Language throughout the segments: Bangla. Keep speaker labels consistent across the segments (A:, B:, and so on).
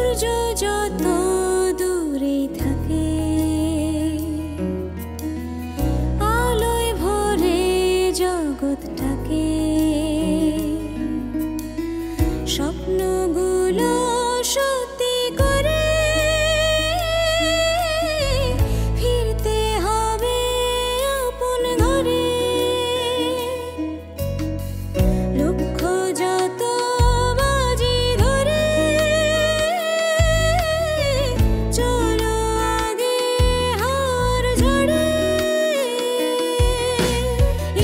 A: সূর্য যত দূরে থাকে আলোয় ভরে জগৎটাকে স্বপ্নগুলো সত্যি করে ফিরতে হবে আপন ঘরে লক্ষ্য যত বাজি ধরে চলো আগে হার ঝড়ে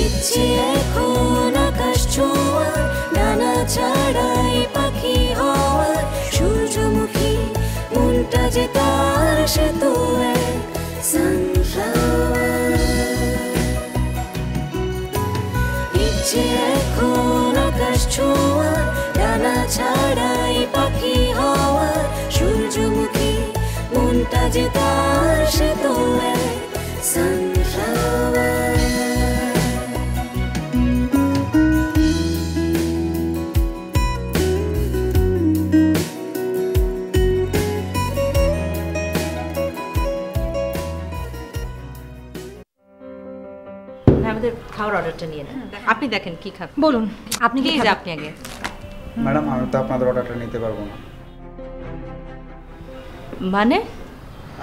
A: ইচ্ছে এখন আকাশ ছোঁয়ার ডানা ছাড়াই পাখি হওয়ার সূর্যমুখী মনটা যে তার সে তো এক সানফ্লাওয়ার ইচ্ছে এখন আকাশ ছোঁয়ার ডানা ছাড়াই পাখি হওয়ার সূর্যমুখী মনটা যে তার সে তো এক সানফ্লাওয়ার
B: আমাদের খাওয়ার অর্ডারটা নিয়ে নেন। আপনি দেখেন কি খাবেন
C: বলুন আপনি কি
B: প্লিজ আপনি আগে।
D: ম্যাডাম আমি তো আপনাদের অর্ডারটা নিতে পারবো না।
B: মানে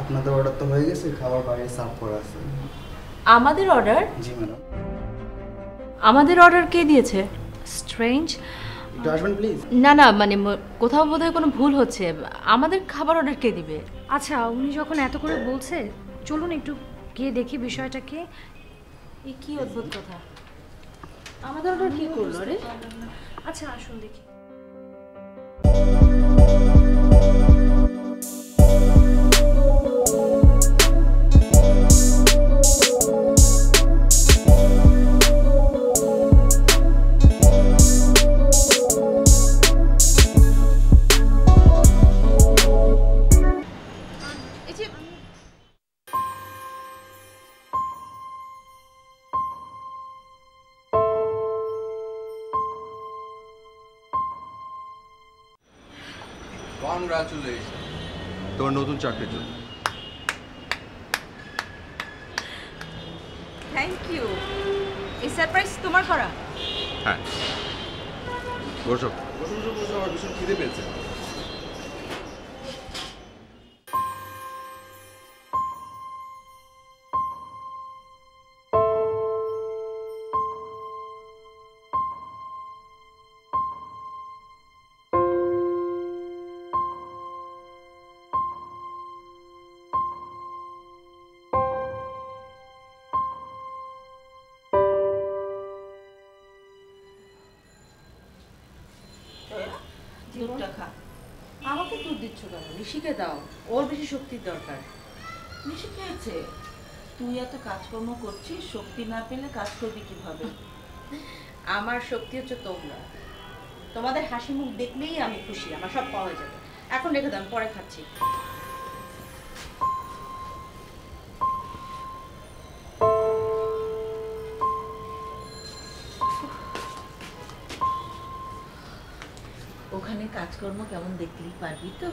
D: আপনাদের অর্ডার তো হয়ে গেছে, খাবার বাইরে সার্ভ করা আছে।
B: আমাদের অর্ডার?
D: জি ম্যাডাম।
B: আমাদের অর্ডার কে দিয়েছে? স্ট্রেঞ্জ।
D: একটু আসবেন প্লিজ।
B: না না মানে কোথাও বোধহয় কোনো ভুল হচ্ছে। আমাদের খাবার অর্ডার কে দিবে?
C: আচ্ছা উনি যখন এত করে বলছে চলুন একটু গিয়ে দেখি বিষয়টা কি।
B: এই কি অদ্ভুত কথা, আমাদের অর্ডার কি করলো রে?
C: আচ্ছা আসুন দেখি।
E: কংগ্রাচুলেশন তোমার নতুন চাকরির জন্য।
B: Thank you. এই সারপ্রাইজ তোমার করা?
E: হ্যাঁ বসো বসো বসো বসো, আমার ভীষণ খিদে পেয়েছে।
B: আমাকে দুধ দিচ্ছ কেন? ঋষিকে দাও, ওর বেশি শক্তির দরকার।
F: ঋষি খেয়েছে, তুই এত কাজকর্ম করছিস, শক্তি না পেলে কাজ করবি কিভাবে?
B: আমার শক্তি হচ্ছে তোমরা, তোমাদের হাসি মুখ দেখলেই আমি খুশি, আমার সব পাওয়া যাবে। এখন রেখে দাও, পরে খাচ্ছি।
F: ওখানে কাজকর্ম কেমন দেখলি, পারবি তো?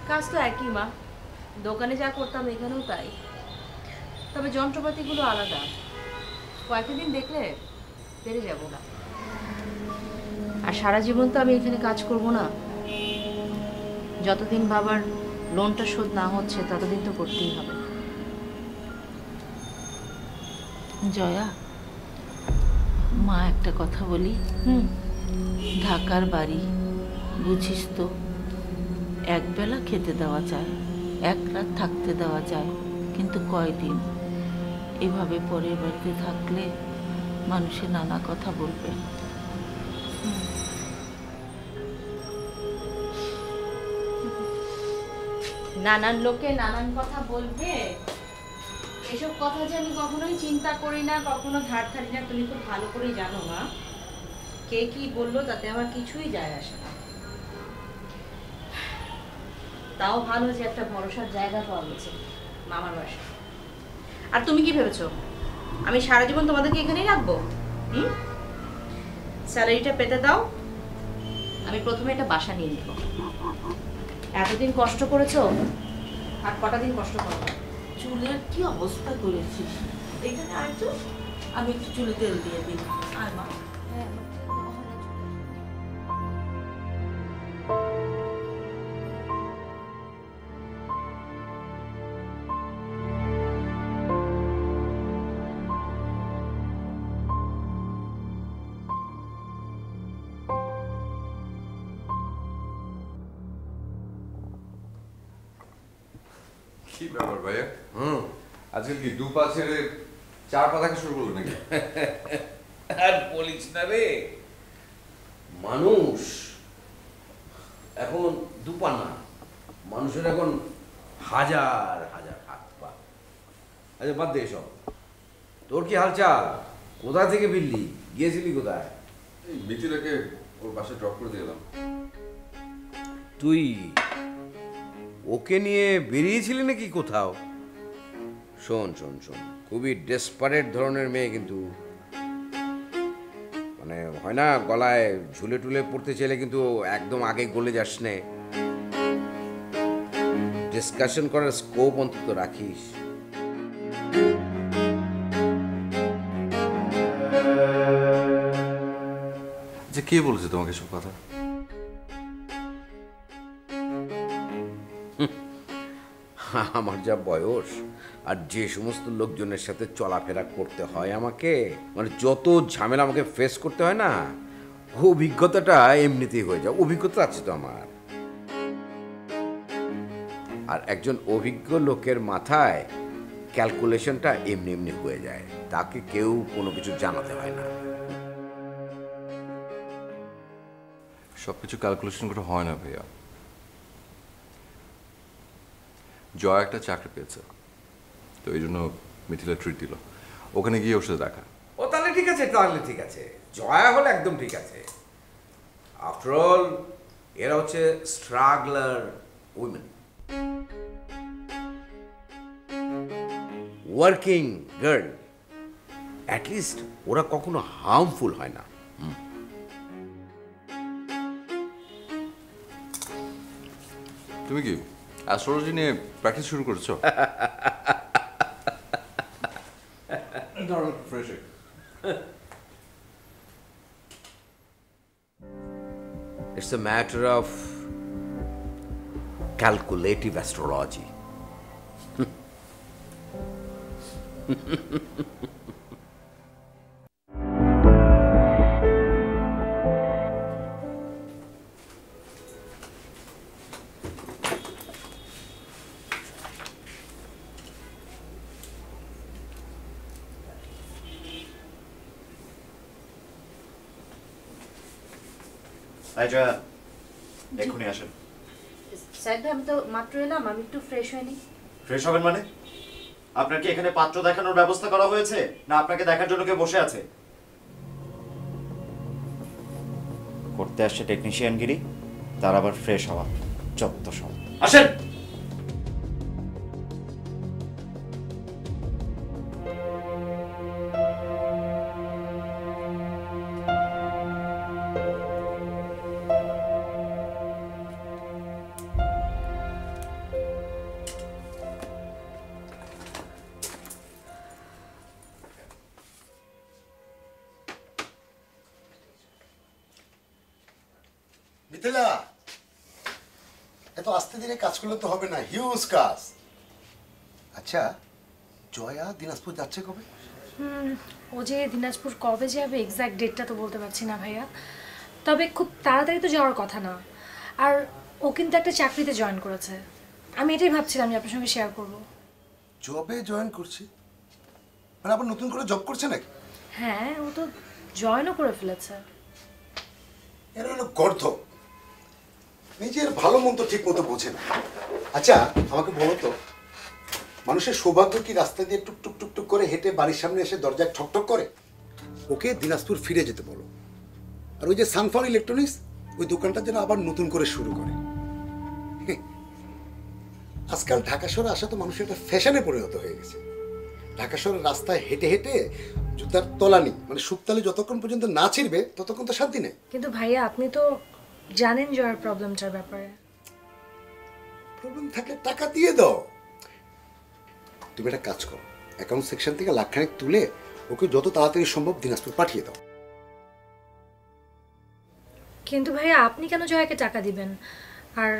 B: কাজ তো একই মা, দোকানে যা করতাম এখানেও তাই, তবে যন্ত্রপাতিগুলো আলাদা। কয়েকদিন দেখলে পেরে যাব না, আর সারা জীবন তো আমি এখানে কাজ করব না। যতদিন বাবার লোনটা শোধ না হচ্ছে ততদিন তো করতেই হবে।
F: জয়া, মা একটা কথা বলি। ঢাকার বাড়ি বুঝিস তো, একবেলা খেতে দেওয়া যায়, এক রাত থাকতে দেওয়া যায়, কিন্তু কয়দিন এভাবে পরের বাড়িতে থাকলে মানুষে নানা কথা বলবে।
B: নানান লোকে নানান কথা বলবে, এসব কথা যে আমি কখনোই চিন্তা করি না, কখনো ধার ধারি না, তুমি খুব ভালো করেই জানো মা। কে কি বললো তাতে আমার কিছুই যায় আসে না। তাও ভালো যে একটা ভরসার জায়গা পাওয়া গেছে মামার বাসা। আর তুমি কি ভেবেছো আমি সারা জীবন তোমাদেরকে এখানেই রাখবো? স্যালারিটা পেতে দাও, আমি প্রথমে একটা বাসা নিয়ে নিব। এতদিন কষ্ট করেছো, আর কটা দিন কষ্ট করবো।
F: চুলের কি অবস্থা করেছিস? এখানে আয় তো, আমি একটু চুলে তেল দিয়ে দিই। আয় মা।
E: কি ব্যাপার ভাইয়া? আজকাল কি 2 পা ছেড়ে 4 পা দেখা শুরু করলো নাকি?
G: আর বলিস না রে, মানুষ এখন দুপা না, মানুষের এখন হাজার হাজার হাত পা। আচ্ছা বাদ দে এসব, তোর কি হালচাল? কোথা থেকে ফিরলি? গিয়েছিলি কোথায়?
E: এই মিথিলাকে ওর বাসায় ড্রপ করে দিয়ে এলাম।
G: তুই ওকে নিয়ে বেরিয়েছিলি নাকি কোথাও? শোন শোন শোন, খুবই ডেসপারেট ধরনের মেয়ে, কিন্তু মানে হয় না গলায় ঝুলে টুলে পড়তে চাইলে কিন্তু একদম আগে গলে যাস নে। ডিসকাশন করার স্কোপ অন্তত রাখিস।
E: যে কে বলেছে তোমাকে সব কথা?
G: আমার যা বয়স আর যে সমস্ত লোকজনের সাথে চলাফেরা করতে হয় আমাকে, মানে যত ঝামেলা আমাকে ফেস করতে হয় না, অভিজ্ঞতাটা এমনিতেই হয়ে যায়। অভিজ্ঞতা আছে তো আমার। আর একজন অভিজ্ঞ লোকের মাথায় ক্যালকুলেশনটা এমনি এমনি হয়ে যায়, তাকে কেউ কোনো কিছু জানাতে হয় না।
E: সবকিছু ক্যালকুলেশন করে হয় না ভাইয়া। জয় একটা চাকরি পেয়েছে, তো এই জন্য মিথিলা ট্রিট দিল, ওখানে গিয়ে ওর সাথে দেখা।
G: ও তাহলে ঠিক আছে, তাহলে ঠিক আছে, জয়া হলে একদম ঠিক আছে। আফটার অল এরা হচ্ছে struggler women, working girl, at least ওরা কখনো হার্মফুল হয় না।
E: তুমি কি অ্যাস্ট্রোলজি নিয়ে প্র্যাকটিস শুরু করেছো?
G: It's a matter of calculative astrology.
H: এক্ষুনি আসেন।
C: স্যার ভাই, আমি তো মাত্র এলাম, আমি একটু ফ্রেশ হয়ে নিই।
H: ফ্রেশ হবেন মানে? আপনার কি এখানে পাত্র দেখানোর ব্যবস্থা করা হয়েছে, না আপনাকে দেখার জন্য কেউ বসে আছে? করতে আসছে টেকনিশিয়ানগিরি, তার আবার ফ্রেশ হওয়া, যত সব। আসেন।
I: মিথিলা, এত আস্তে ধীরে কাজ করলে তো হবে না, হিউজ কাজ। আচ্ছা, জয়া দিনাজপুর যাচ্ছে কবে?
C: ও যে দিনাজপুর কবে যাবে এক্স্যাক্ট ডেটটা তো বলতে পারছি না ভাইয়া, তবে খুব তাড়াতাড়ি তো যাওয়ার কথা না। আর ও কিন্তু একটা চাকরিতে জয়েন করেছে, আমি এটাই ভাবছিলাম যে আপনার সঙ্গে শেয়ার করব।
I: জবে জয়েন করছি মানে আবার নতুন করে জব করছে নাকি?
C: হ্যাঁ, ও তো জয়েনও করে ফেলেছে।
I: এরা হলো গর্ধ, নিজের ভালো মন্দ ঠিক মতো বোঝে না। আচ্ছা আমাকে বলো তো, মানুষের সৌভাগ্য কি রাস্তা দিয়ে টুকটুক টুকটুক করে হেঁটে বাড়ির সামনে এসে দরজায় ঠকঠক করে? ওকে দিনাজপুর ফিরে যেতে বলো। আর ওই যে সানফার ইলেকট্রনিক্স, ওই দোকানটা যেন আবার নতুন করে শুরু করে। আজকাল ঢাকা শহরে আসা তো মানুষের একটা ফ্যাশনে পরিণত হয়ে গেছে। ঢাকা শহরের রাস্তায় হেঁটে হেঁটে জুতার তলানি মানে শুকতালি যতক্ষণ পর্যন্ত না ছিড়বে ততক্ষণ তো শান্তি নেই।
C: কিন্তু ভাইয়া, আপনি তো জানেন জয়ের প্রবলেমটার ব্যাপারে।
I: প্রবলেম থাকলে টাকা দিয়ে দাও। তুমি একটা কাজ করো, অ্যাকাউন্ট সেকশন থেকে লাখখানেক তুলে ওকে যত তাড়াতাড়ি সম্ভব দিনাজপুর পাঠিয়ে দাও।
C: কিন্তু ভাইয়া আপনি কেন জয়াকে টাকা দিবেন? আর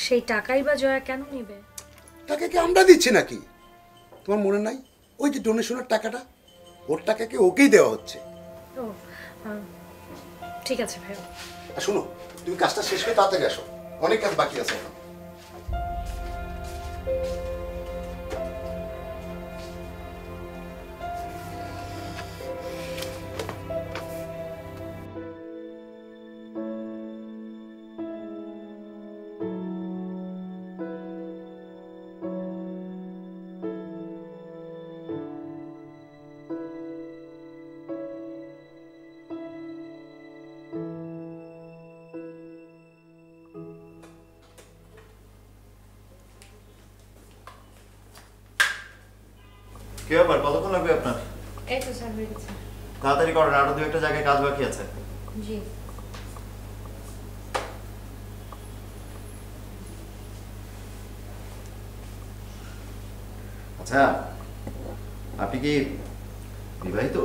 C: সেই টাকাই বা জয়া কেন নেবে?
I: টাকা কি আমরা দিচ্ছি নাকি? তোমার মনে নাই ওই যে ডোনেশনের টাকাটা, ওর টাকাকে ওকেই দেওয়া হচ্ছে।
C: ও ঠিক আছে ভাইয়া।
I: আর শোনো, তুমি কাজটা শেষ করে তাড়াতাড়ি আসো, অনেক কাজ বাকি আছে এখন।
H: কি ব্যাপার, কতক্ষণ লাগবে আপনার?
B: এই তো স্যার হয়ে গেছে।
H: তাড়াতাড়ি করেন, আরো 2-1টা জায়গায় কাজ বাকি আছে।
B: জি।
H: আচ্ছা, আপনি কি বিবাহিত?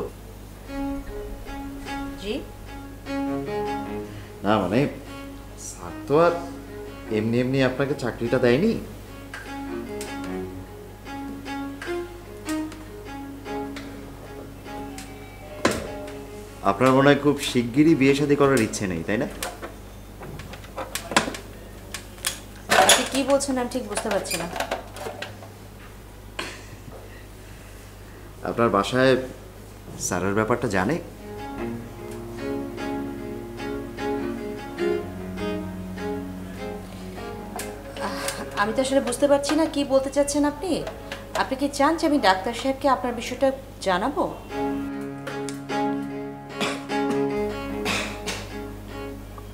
B: জি।
H: না মানে স্যার তো আর এমনি এমনি আপনাকে চাকরিটা দেয়নি। আপনার মনে হয় খুব শিগগিরই বিয়ে শাদী করার ইচ্ছে নেই, তাই না?
B: আপনি কি বলছেন আমি ঠিক বুঝতে পারছি না।
H: আপনার বাসায় স্যারের ব্যাপারটা জানে?
B: আমি তো আসলে বুঝতে পারছি না কি বলতে চাচ্ছেন আপনি। আপনি কি চান যে আমি ডাক্তার সাহেবকে আপনার বিষয়টা জানাবো?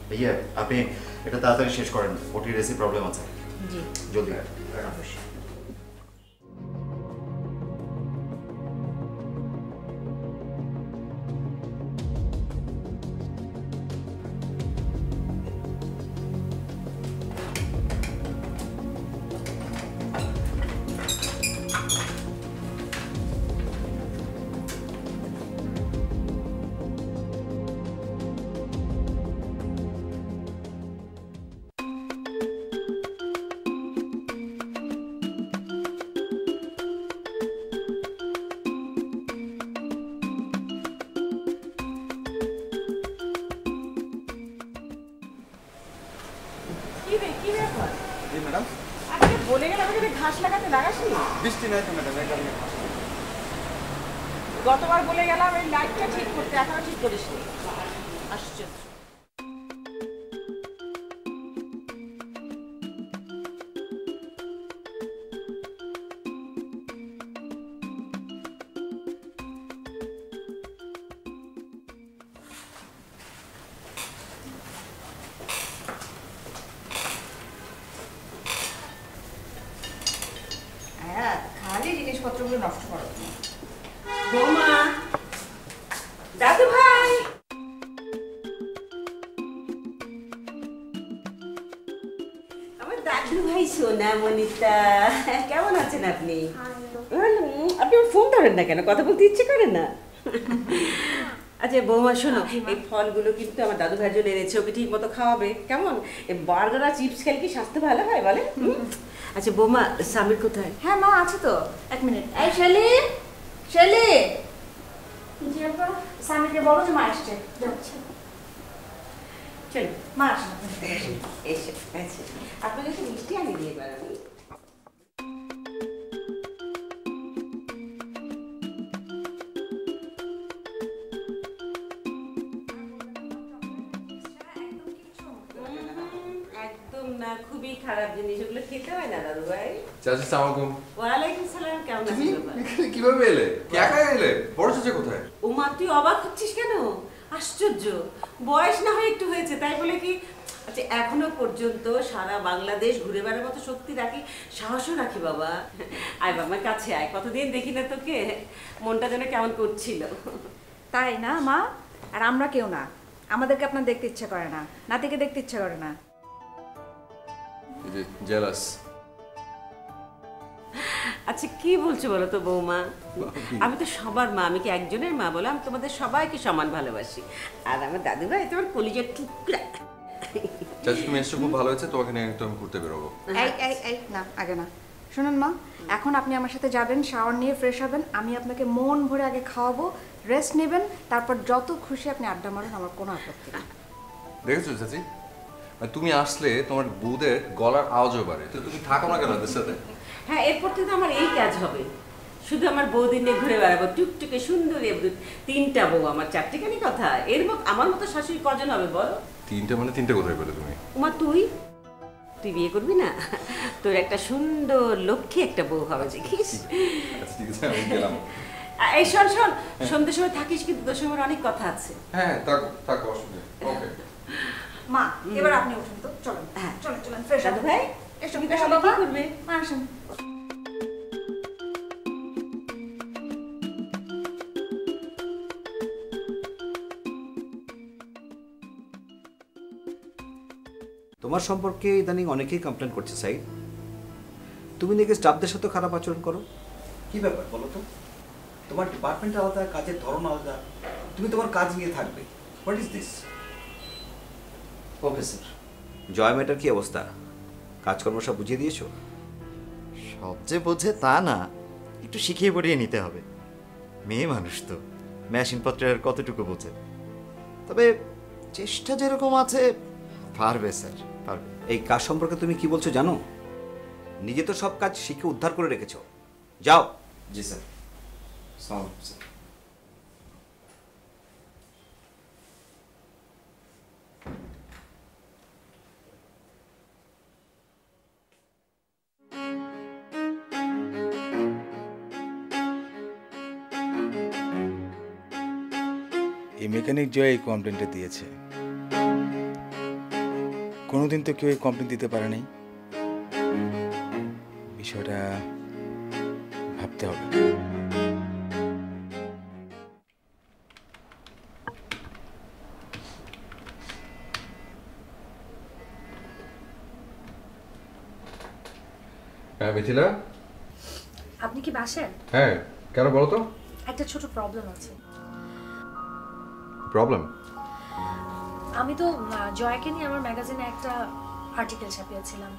H: ভাইয়া আপনি এটা তাড়াতাড়ি শেষ করেন, ওটির এসি প্রবলেম আছে।
B: জি
H: জলদি।
B: অবশ্যই।
F: কি রে, কি ব্যাপার?
J: জি ম্যাডাম।
F: আজকে বলে গেলে আমাকে ঘাস লাগাতে লাগাসনি?
J: বৃষ্টি নাই তো ম্যাডাম, এই কারণে।
F: গতবার বলে গেলাম এই লাইটটা ঠিক করতে, এখনো ঠিক করিসনি। আশ্চর্য।
B: খালি জিনিসপত্রগুলো নষ্ট করো।
F: বৌমা, দাদু ভাই, আমার দাদু ভাই সোনা মনিতা, কেমন আছেন আপনি? আপনি আমার ফোন ধরেন না কেন? কথা বলতে ইচ্ছে করেন না? আচ্ছা বৌমা শোনো, এই ফলগুলো কিন্তু আমার দাদু ভাইয়ের জন্য এনেছে, ওকে ঠিক মতো খাওয়াবে কেমন? এই বার্গার আর চিপস খেলে কি স্বাস্থ্য ভালো হয় বলে? আচ্ছা বৌমা, সামির কোথায়?
B: হ্যাঁ মা আছে তো, 1 মিনিট। এই শালি, শালি
C: জি আপা, সামিকে বলো যে মা আসছে। যাচ্ছে।
F: চলো
B: মা আসো।
F: এসে আচ্ছা, আপনাকে একটু মিষ্টি আনি দিয়ে এবার আমি। একদম না, খুবই খারাপ জিনিস, ওগুলো খেতে হয় না দাদু ভাই।
E: চাচা আসসালামু আলাইকুম।
F: ওয়ালাইকুম সালাম, কেমন
E: তুমি
F: আছেন বাবা?
E: এখানে কিভাবে এলে? কি একা এলে? বড় চাচা কোথায়?
F: ও মা, তুই অবাক হচ্ছিস কেন? আশ্চর্য, বয়স না হয় একটু হয়েছে তাই বলে কি? আচ্ছা এখনো পর্যন্ত সারা বাংলাদেশ ঘুরে বেড়ার মতো শক্তি রাখি, সাহসও রাখি বাবা। আয় বাবা কাছে আয়, কতদিন দেখি না তোকে, মনটা যেন কেমন করছিল।
K: তাই না মা? আর আমরা কেউ না,
J: আমাদেরকে আপনার দেখতে ইচ্ছে করে না, নাতিকে দেখতে ইচ্ছে করে না।
E: এই যে জেলাস।
F: আচ্ছা কি বলছো বলো তো বৌমা, আমি তো সবার মা, আমি কি একজনের মা বলো? আমি তোমাদের সবাইকে সমান ভালোবাসি, আর আমার দাদু ভাই তোমার কলিজার টুকরা।
E: চাচি তুমি এসে খুব ভালো হয়েছে, তোমাকে নিয়ে একটু আমি ঘুরতে বেরোবো।
J: এই না, আগে না, শুনুন মা, এখন আপনি আমার সাথে যাবেন, শাওয়ার নিয়ে ফ্রেশ হবেন, আমি আপনাকে মন ভরে আগে খাওয়াবো, রেস্ট নেবেন, তারপর যত খুশি আপনি আড্ডা মারুন, আমার কোনো আপত্তি নেই।
E: দেখেছো চাচি, তুমি আসলে তোমার বউদের গলার আওয়াজও বাড়ে, তো তুমি থাকো না কেন ওদের সাথে?
F: হ্যাঁ, এরপর থেকে আমার এই কাজ হবে, শুধু আমার বৌদিন নিয়ে ঘুরে বেড়াবো, টুকটুকে সুন্দর। 3টা বউ আমার, 4টেখানি কথা। এর মতো আমার মতো শাশুড়ি কজন হবে বলো?
E: 3টে মানে 3টে কোথায় পেলে তুমি?
F: উমা তুই বিয়ে করবি না? তোর একটা সুন্দর লক্ষ্মী একটা বউ হবে, দেখিস।
E: ঠিক আছে, আমি গেলাম।
F: এই শোন, সন্ধ্যের সময় থাকিস, কিন্তু তোর সময় আমার অনেক কথা আছে।
E: হ্যাঁ, থাকো, অসুবিধা। ওকে
J: মা, এবার আপনি উঠুন তো, চলুন। হ্যাঁ, চলেন ফ্রেশ
F: দাদু ভাই
J: এসব
F: কি করবে?
J: আসুন।
K: তোমার সম্পর্কে ইদানিং অনেকেই কমপ্লেন করছে সাইড, তুমি নাকি স্টাফদের সাথে খারাপ আচরণ করো। কি ব্যাপার বলো তো? তোমার ডিপার্টমেন্ট আলাদা, কাজের ধরন আলাদা, তুমি তোমার কাজ নিয়ে থাকবে। What is this? Okay sir. জয় মেটার কি অবস্থা? কাজকর্ম সব বুঝিয়ে দিয়েছো?
H: সব যে বোঝে তা না, একটু শিখিয়ে পড়িয়ে নিতে হবে। মেয়ে মানুষ তো, মেশিনপত্রের কতটুকু বোঝে। তবে চেষ্টা যেরকম আছে, পারবে স্যার, পারবে।
K: এই কাজ সম্পর্কে তুমি কি বলছো জানো? নিজে তো সব কাজ শিখে উদ্ধার করে রেখেছো, যাও।
H: জি স্যার। সালাম স্যার।
L: এই মেকানিক জয় এই কমপ্লেনটা দিয়েছে। কোনোদিন তো কেউ এই কমপ্লেন দিতে পারে নাই। বিষয়টা ভাবতে হবে।
E: হ্যাঁ মিথিলা,
C: আপনি কি বাসায়?
E: হ্যাঁ কেন বলো তো?
C: একটা ছোট প্রবলেম আছে।
E: প্রবলেম?
C: আমি তো জয়কে নিয়ে আমার ম্যাগাজিনে একটা আর্টিকেল ছাপিয়েছিলাম,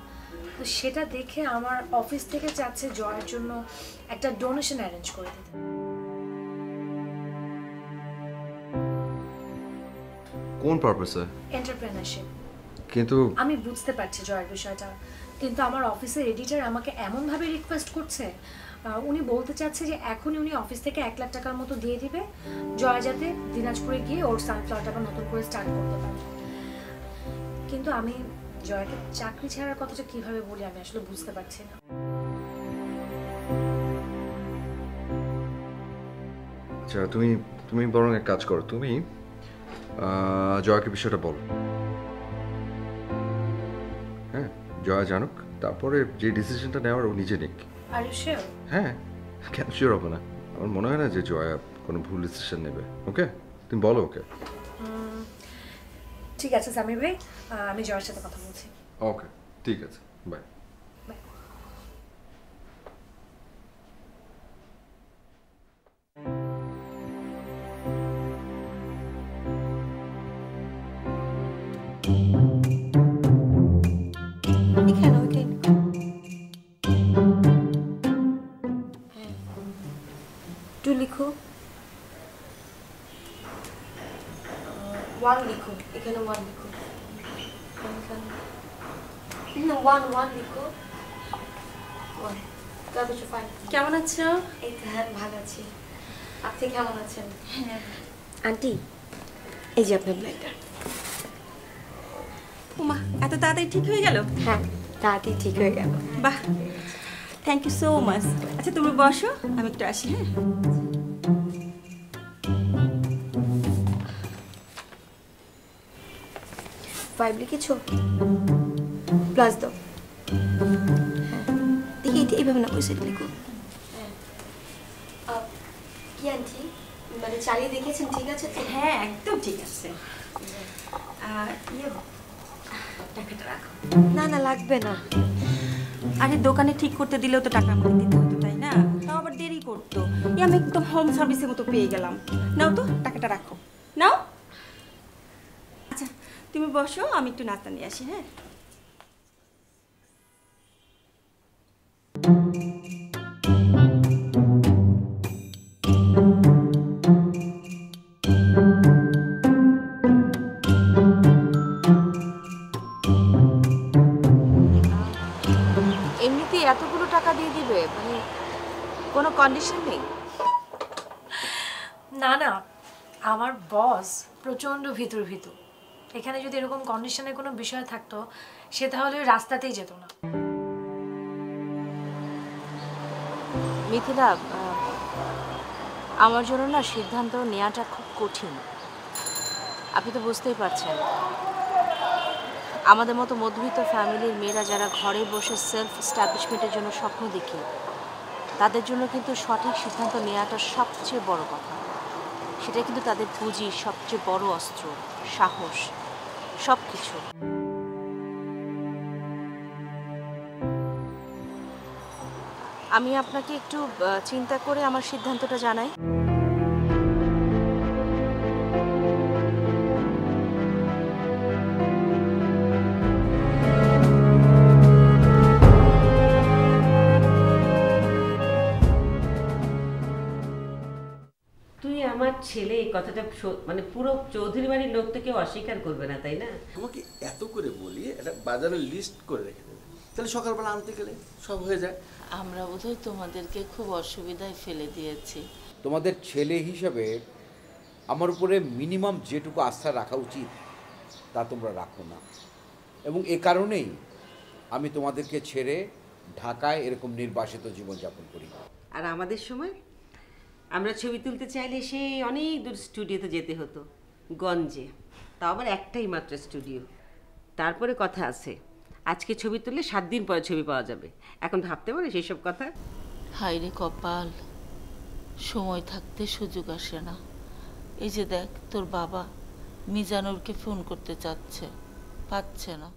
C: তো সেটা দেখে আমার অফিস থেকে চাচ্ছে জয়ের জন্য একটা ডোনেশন অ্যারেঞ্জ করে দিতে।
E: কোন পারপাসে?
C: এন্টারপ্রেনারশিপ।
E: কিন্তু
C: আমি বুঝতে পারছি জয়ের বিষয়টা, কিন্তু আমার অফিসের এডিটর আমাকে এমনভাবে রিকোয়েস্ট করছে, উনি বলতে চাচ্ছে যে এখনই উনি অফিস থেকে 1 লাখ টাকার মতো দিয়ে দিবে, জয় যাতে দিনাজপুরে গিয়ে ওর সানফ্লাওয়ারটা আবার নতুন করে স্টার্ট করতে পারে। কিন্তু আমি জয়কে চাকরি ছাড়ার কথাটা কিভাবে বলি আমি আসলে বুঝতে পারছি না।
E: আচ্ছা তুমি বরং এক কাজ করো, তুমি জয়কে বিষয়টা বলো। হ্যাঁ, জয় জানুক, তারপরে যে ডিসিশনটা নেওয়ার ও নিজে নিক।
C: Are you sure?
E: হ্যাঁ, কেন শিওর হবে না? আমার মনে হয় না যে জয় কোনো ভুল ডিসিশন নেবে। ওকে, তুমি বলো ওকে।
C: ঠিক আছে সামির ভাই, আমি জয়ের সাথে কথা বলছি।
E: ওকে, ঠিক আছে, বাই।
A: টু লিখো, 1 লিখো, এখানে 1 লিখো, না 1 লিখো, 1। তারপর ফাইন। কেমন আছো? এই তো হ্যাঁ ভালো আছি। আপনি কেমন আছেন? হ্যাঁ। আন্টি, এই যে আপনার ব্লাইন্ডার।
F: উমা, এত তাড়াতাড়ি ঠিক হয়ে গেল?
A: হ্যাঁ, তাড়াতাড়ি ঠিক হয়ে গেল।
F: বাহ, থ্যাংক ইউ সো মাচ। আচ্ছা তুমি বসো, আমি একটু আসি। হ্যাঁ,
A: ফাইভ লিখেছো? প্লাস দাও। দেখি এইভাবে না, ওই সাইড লিখো। কি আন্টি, মানে চালিয়ে দেখেছেন ঠিক আছে তো?
F: হ্যাঁ একদম ঠিক আছে। টাকাটা রাখো।
A: না না লাগবে না।
F: আরে দোকানে ঠিক করতে দিলেও তো টাকা আমাকে দিতে হতো, তাই না? তাও আবার দেরি করতো। আমি একদম হোম সার্ভিসের মতো পেয়ে গেলাম। নাও তো, টাকাটা রাখো। নাও। আচ্ছা তুমি বসো, আমি একটু নাস্তা নিয়ে আসি। হ্যাঁ,
B: এমনিতে এতগুলো টাকা দিয়ে দিবে, মানে কোনো কন্ডিশন নেই?
C: না না, আমার বস প্রচণ্ড ভিতর। এখানে যদি এরকম কন্ডিশনের কোনো বিষয় থাকতো সে তাহলে ওই রাস্তাতেই যেত না।
B: মিথিলা, আমার জন্য না সিদ্ধান্ত নেওয়াটা খুব কঠিন। আপনি তো বুঝতেই পারছেন, আমাদের মতো মধ্যবিত্ত ফ্যামিলির মেয়েরা যারা ঘরে বসে সেলফ এস্টাবলিশমেন্টের জন্য স্বপ্ন দেখি, তাদের জন্য কিন্তু সঠিক সিদ্ধান্ত নেওয়াটা সবচেয়ে বড় কথা। সেটা কিন্তু তাদের পুঁজি, সবচেয়ে বড় অস্ত্র, সাহস, সব কিছু। আমি আপনাকে একটু চিন্তা করে আমার সিদ্ধান্তটা জানাই।
F: আমার ছেলে এই কথাটা মানে পুরো চৌধুরী বাড়ির লোক তো কেউ অস্বীকার করবে না, তাই না?
M: আমাকে এত করে বলি একটা বাজারের লিস্ট করে রেখে দেবে, তাহলে সকালবেলা আনতে গেলে সব হয়ে যায়।
N: আমরা বোধহয় তোমাদেরকে খুব অসুবিধায় ফেলে দিয়েছি।
G: তোমাদের ছেলে হিসাবে আমার উপরে মিনিমাম যেটুকু আস্থা রাখা উচিত তা তোমরা রাখো না, এবং এ কারণেই আমি তোমাদেরকে ছেড়ে ঢাকায় এরকম নির্বাসিত জীবনযাপন করি।
F: আর আমাদের সময় আমরা ছবি তুলতে চাইলে সেই অনেক দূর স্টুডিওতে যেতে হতো, গঞ্জে, তাও আবার একটাই মাত্র স্টুডিও। তারপরে কথা আছে, আজকে ছবি তুললে 7 দিন পরে ছবি পাওয়া যাবে। এখন ভাবতে পারে সেই সব কথা?
N: হায়রে কপাল, সময় থাকতে সুযোগ আসে না। এই যে দেখ, তোর বাবা মিজানুরকে ফোন করতে চাচ্ছে, পাচ্ছে না।